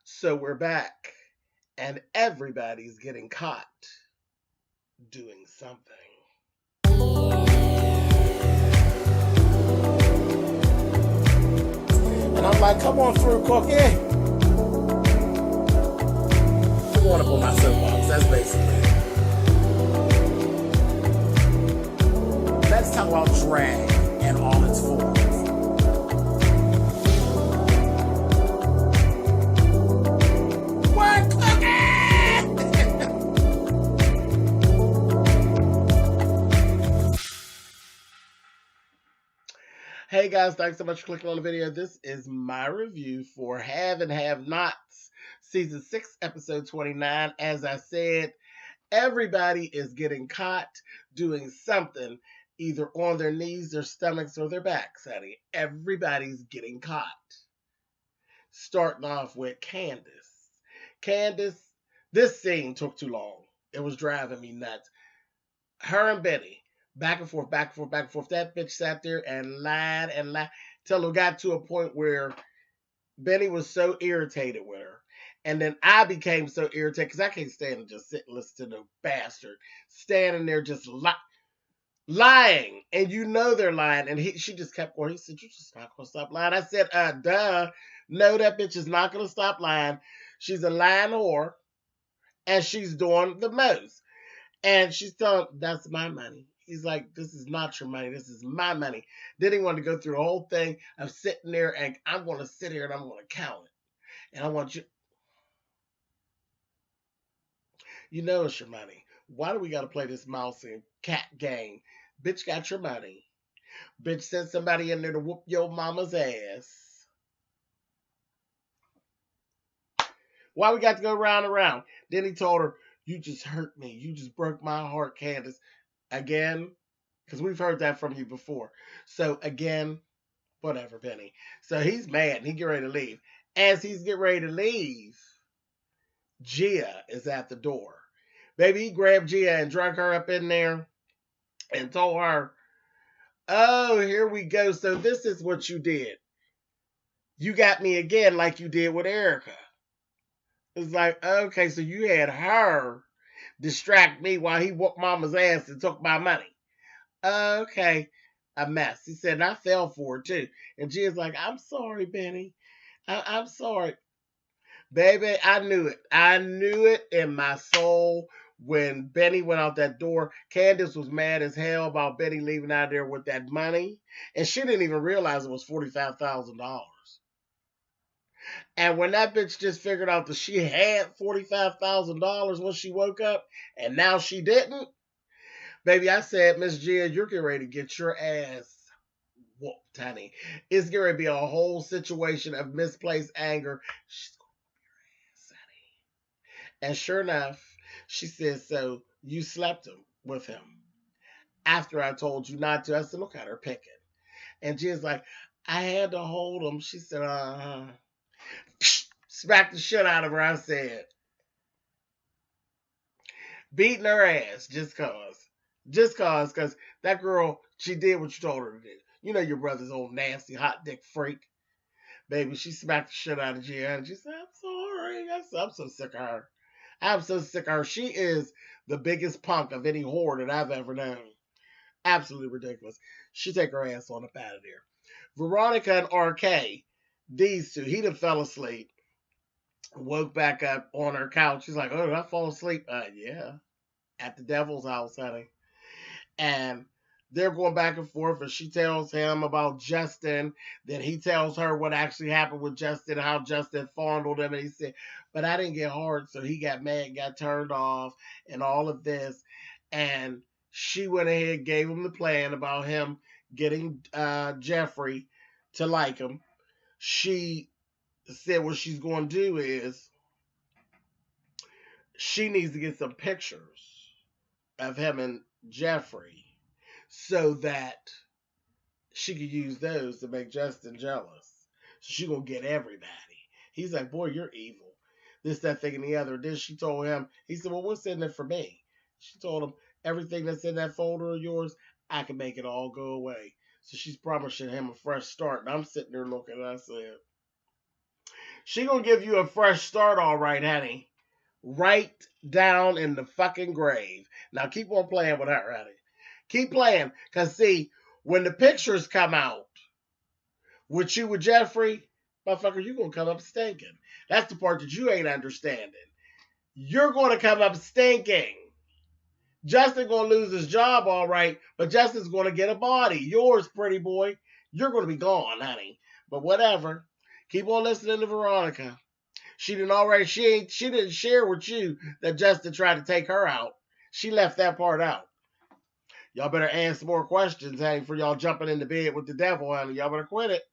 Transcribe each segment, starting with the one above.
So we're back, and everybody's getting caught doing something. And I'm like, come on through, Cookie. I want to pull my soapbox. That's basically it. Let's talk about drag and all its forms. What, Cookie? Hey guys, thanks so much for clicking on the video. This is my review for Have and Have Nots, Season 6, Episode 29. As I said, everybody is getting caught doing something, either on their knees, their stomachs, or their backs, honey. Everybody's getting caught. Starting off with Candace. Candace, this scene took too long. It was driving me nuts. Her and Betty, back and forth, back and forth, back and forth. That bitch sat there and lied till it got to a point where Benny was so irritated with her. And then I became so irritated because I can't stand to just sit and listen to the bastard standing there just lying. And you know they're lying. And she just kept going. He said, "You just not going to stop lying." I said, duh. No, that bitch is not going to stop lying. She's a lying whore. And she's doing the most. And she's telling, "That's my money." He's like, "This is not your money. This is my money." Then he wanted to go through the whole thing of sitting there, and I'm going to sit here and I'm going to count it. And I want you, you know it's your money. Why do we got to play this mouse and cat game? Bitch got your money. Bitch sent somebody in there to whoop your mama's ass. Why we got to go round and round? Then he told her, "You just hurt me. You just broke my heart, Candace." Again, because we've heard that from you before. So again, whatever, Penny. So he's mad and he get ready to leave. As he's getting ready to leave, Gia is at the door. Baby, he grabbed Gia and drug her up in there and told her, "Oh, here we go. So this is what you did. You got me again like you did with Erica." It's like, okay, so you had her distract me while he whooped mama's ass and took my money. Okay, a mess. He said, and I fell for it too. And Gia's like, "I'm sorry, Benny. I'm sorry." Baby, I knew it. I knew it in my soul when Benny went out that door. Candace was mad as hell about Benny leaving out there with that money. And she didn't even realize it was $45,000. And when that bitch just figured out that she had $45,000 when she woke up, and now she didn't, baby, I said, "Miss Gia, you're getting ready to get your ass whooped, honey. It's going to be a whole situation of misplaced anger. She's going to whoop your ass, honey." And sure enough, she said, "So you slept with him after I told you not to." I said, "Look at her picking." And Gia's like, "I had to hold him." She said, "Uh-huh." Smacked the shit out of her, I said. Beating her ass just cause. Just cause, because that girl, she did what you told her to do. You know your brother's old nasty hot dick freak. Baby, she smacked the shit out of Gia and she said, "I'm sorry." I'm so sick of her. I'm so sick of her. She is the biggest punk of any whore that I've ever known. Absolutely ridiculous. She take her ass on up out of there. Veronica and RK, these two, he done fell asleep. Woke back up on her couch. She's like, "Oh, did I fall asleep?" Yeah. At the devil's house, honey. And they're going back and forth, and she tells him about Justin. Then he tells her what actually happened with Justin, how Justin fondled him. And he said, "But I didn't get hard." So he got mad, got turned off, and all of this. And she went ahead and gave him the plan about him getting Jeffrey to like him. She said what she's going to do is she needs to get some pictures of him and Jeffrey so that she could use those to make Justin jealous. So she gonna get everybody. He's like, "Boy, you're evil." This, that, thing, and the other. Then she told him, he said, "Well, what's in it for me?" She told him, "Everything that's in that folder of yours, I can make it all go away." So she's promising him a fresh start. And I'm sitting there looking, and I said, She gonna give you a fresh start, all right, honey. Right down in the fucking grave. Now keep on playing with her, honey. Keep playing. Cause see, when the pictures come out with you with Jeffrey, motherfucker, you gonna come up stinking. That's the part that you ain't understanding. You're gonna come up stinking. Justin gonna lose his job, all right, but Justin's gonna get a body. Yours, pretty boy. You're gonna be gone, honey. But whatever. Keep on listening to Veronica. She didn't share with you that Justin tried to take her out. She left that part out. Y'all better answer more questions, honey, for y'all jumping into bed with the devil, honey. Y'all better quit it.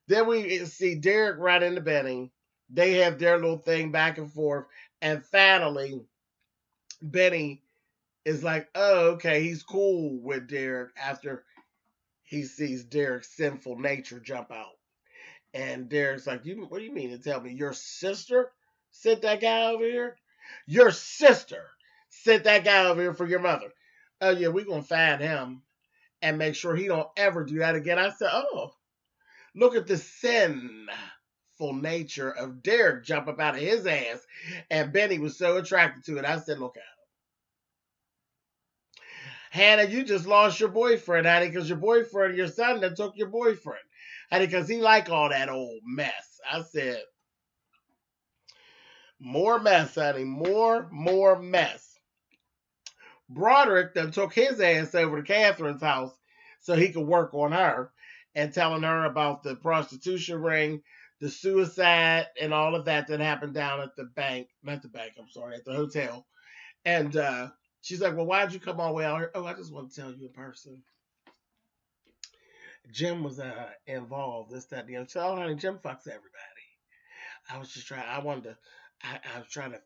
Then we see Derek right into Benny. They have their little thing back and forth. And finally, Benny is like, oh, okay, he's cool with Derek after he sees Derek's sinful nature jump out. And Derek's like, what do you mean to tell me your sister sent that guy over here? Your sister sent that guy over here for your mother. Oh, yeah, we're going to find him and make sure he don't ever do that again. I said, oh, look at the sinful nature of Derek jump up out of his ass. And Benny was so attracted to it. I said, look at him. Hannah, you just lost your boyfriend, honey, because your boyfriend, your son that took your boyfriend. Honey, because he like all that old mess. I said, more mess, honey, more mess. Broderick then took his ass over to Catherine's house so he could work on her and telling her about the prostitution ring, the suicide, and all of that happened down at the bank. Not the bank, I'm sorry, at the hotel. And she's like, well, why'd you come all the way out here? Oh, I just want to tell you in person. Jim was involved, this, that, and the other. So, oh, honey, Jim fucks everybody. I was trying to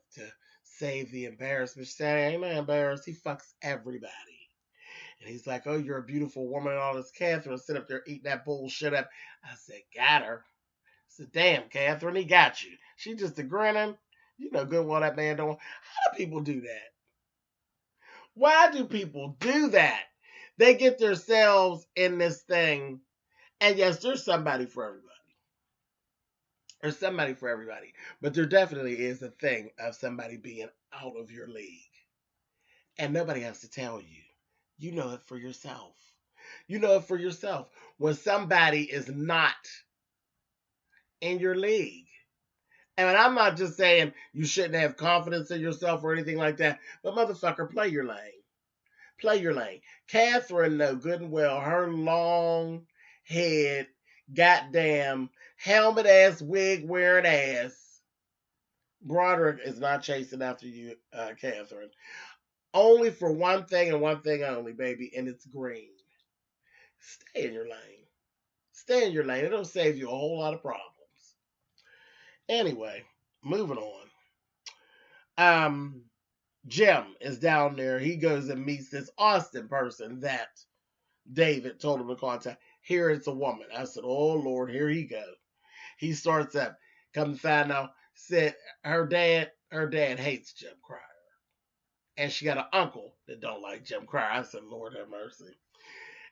save the embarrassment. She said, I ain't not embarrassed. He fucks everybody. And he's like, oh, you're a beautiful woman and all this. Catherine sit up there eating that bullshit up. I said, got her. I said, damn, Catherine, he got you. She just a grinning. You know good what that man doing. How do people do that? Why do people do that? They get themselves in this thing. And yes, there's somebody for everybody. There's somebody for everybody. But there definitely is a thing of somebody being out of your league. And nobody has to tell you. You know it for yourself. You know it for yourself. When somebody is not in your league. And I'm not just saying you shouldn't have confidence in yourself or anything like that. But motherfucker, play your lane. Play your lane. Catherine, know good and well, her long head, goddamn, helmet ass, wig wearing ass. Broderick is not chasing after you, Catherine. Only for one thing and one thing only, baby, and it's green. Stay in your lane. Stay in your lane. It'll save you a whole lot of problems. Anyway, moving on. Jim is down there. He goes and meets this Austin person that David told him to contact. Here it's a woman. I said, oh, Lord, here he goes. He starts up. Come to find out, said her dad hates Jim Cryer. And she got an uncle that don't like Jim Cryer. I said, Lord have mercy.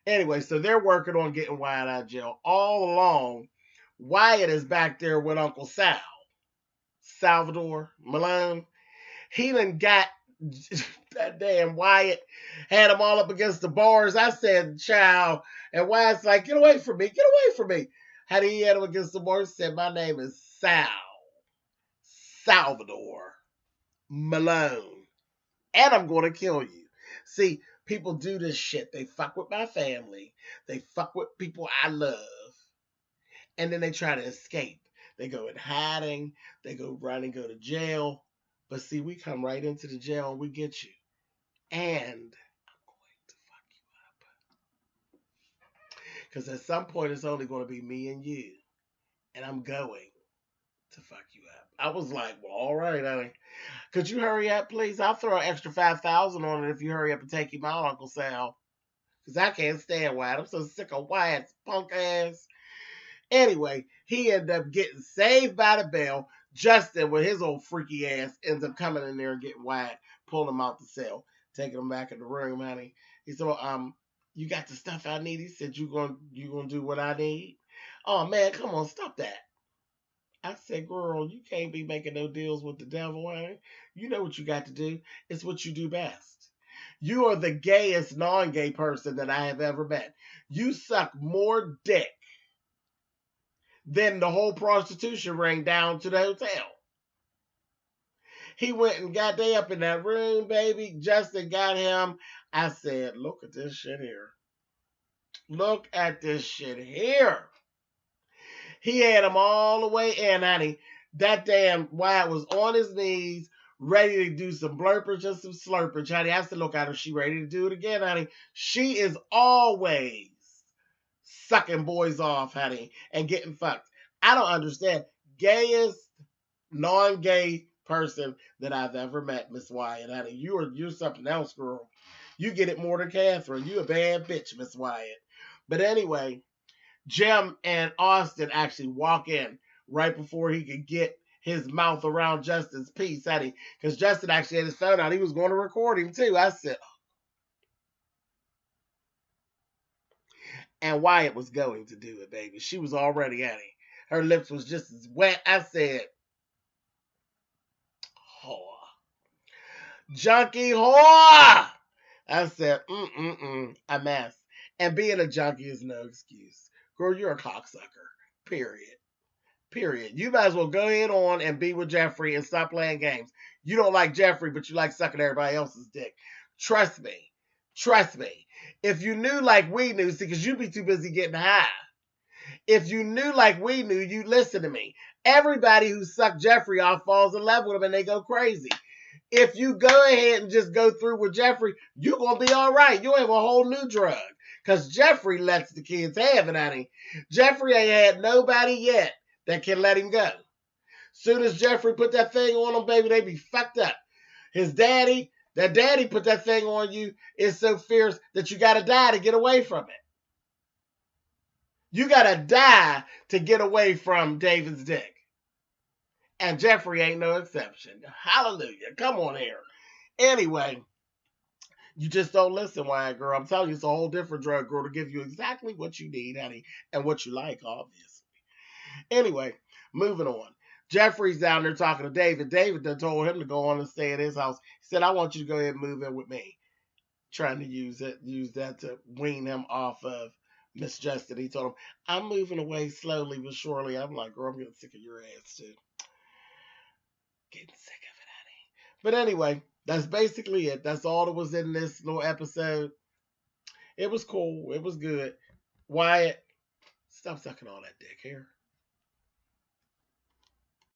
Anyway, so they're working on getting Wyatt out of jail. All along, Wyatt is back there with Uncle Salvador Malone. He done got that damn Wyatt, had him all up against the bars. I said, child. And Wyatt's like, get away from me. Get away from me. How did he had him against the bars? He said, my name is Salvador Malone. And I'm going to kill you. See, people do this shit. They fuck with my family. They fuck with people I love. And then they try to escape. They go in hiding. They go run and go to jail. But see, we come right into the jail and we get you. And I'm going to fuck you up. Because at some point, it's only going to be me and you. And I'm going to fuck you up. I was like, well, all right, honey. Could you hurry up, please? I'll throw an extra $5,000 on it if you hurry up and take him out, Uncle Sal. Because I can't stand Wyatt. I'm so sick of Wyatt's punk ass. Anyway, he ended up getting saved by the bell. Justin, with his old freaky ass, ends up coming in there and getting Wyatt, pulling him out the cell, taking him back in the room, honey. He said, you got the stuff I need? He said, you gonna do what I need? Oh, man, come on, stop that. I said, girl, you can't be making no deals with the devil, honey. You know what you got to do. It's what you do best. You are the gayest non-gay person that I have ever met. You suck more dick than the whole prostitution ring down to the hotel. He went and got they up in that room, baby. Justin got him. I said, look at this shit here. Look at this shit here. He had him all the way in, honey. That damn Wyatt was on his knees, ready to do some blurpers and some slurpers, honey. I said, look at her. She ready to do it again, honey. She is always sucking boys off, honey, and getting fucked. I don't understand. Gayest non-gay person that I've ever met, Miss Wyatt, honey. You're something else, girl. You get it more than Catherine. You a bad bitch, Miss Wyatt. But anyway, Jim and Austin actually walk in right before he could get his mouth around Justin's piece, honey, because Justin actually had his phone out. He was going to record him too. I said, and Wyatt was going to do it, baby. She was already at him. Her lips was just as wet. I said, whore. Junkie whore. I said, a mess. And being a junkie is no excuse. Girl, you're a cocksucker. Period. You might as well go ahead on and be with Jeffrey and stop playing games. You don't like Jeffrey, but you like sucking everybody else's dick. Trust me. If you knew like we knew, see, because you'd be too busy getting high. If you knew like we knew, you'd listen to me. Everybody who sucked Jeffrey off falls in love with him and they go crazy. If you go ahead and just go through with Jeffrey, you're going to be all right. You'll have a whole new drug. Because Jeffrey lets the kids have it, honey. Jeffrey ain't had nobody yet that can let him go. Soon as Jeffrey put that thing on him, baby, they be fucked up. His daddy, that daddy put that thing on you is so fierce that you got to die to get away from it. You got to die to get away from David's dick. And Jeffrey ain't no exception. Hallelujah. Come on here. Anyway, you just don't listen, Wyatt, girl. I'm telling you, it's a whole different drug, girl, to give you exactly what you need, honey, and what you like, obviously. Anyway, moving on. Jeffrey's down there talking to David. David done told him to go on and stay at his house. He said, I want you to go ahead and move in with me. Trying to use that to wean him off of Miss Justin. He told him, I'm moving away slowly but surely. I'm like, girl, I'm getting sick of your ass, too. Getting sick of it, honey. But anyway, that's basically it. That's all that was in this little episode. It was cool. It was good. Wyatt, stop sucking all that dick here.